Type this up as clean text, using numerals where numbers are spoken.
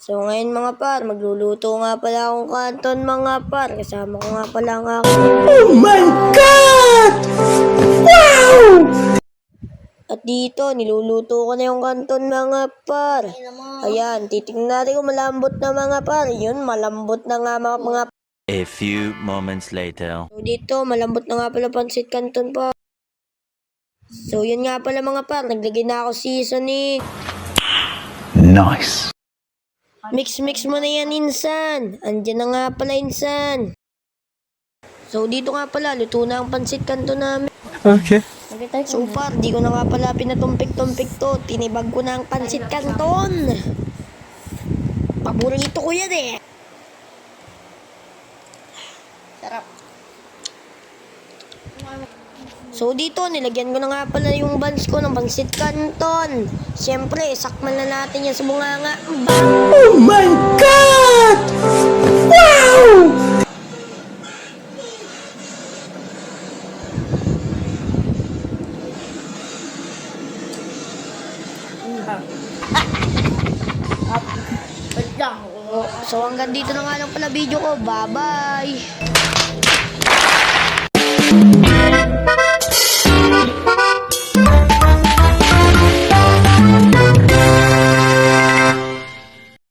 So ngayon mga par, magluluto nga pala akong kanton mga par. Kasama ko nga pala ang aking... Oh my God! Wow! At dito, niluluto ko na yung kanton mga par. Ayan, titignan natin kung malambot na mga par. Yun, malambot na nga mga... A few moments later. So dito, malambot na nga pala pansit kanton pa. So yun nga pala mga par, naglagay na ako seasoning. Nice. Mix mo na yan, insan. Andyan na nga pala, insan. So, dito nga pala, luto na ang pansit kanto namin. Okay. So far, di ko na nga pala pinatumpik-tumpik to. Tinibag ko na ang pansit kanton. Paborito ko yan eh. Sarap. So dito, nilagyan ko na nga pala yung buns ko ng pansit kanton. Siyempre, sakman na natin yan sa bunganga. Oh my God! Wow! So hanggang dito na nga lang pala video ko. Bye-bye!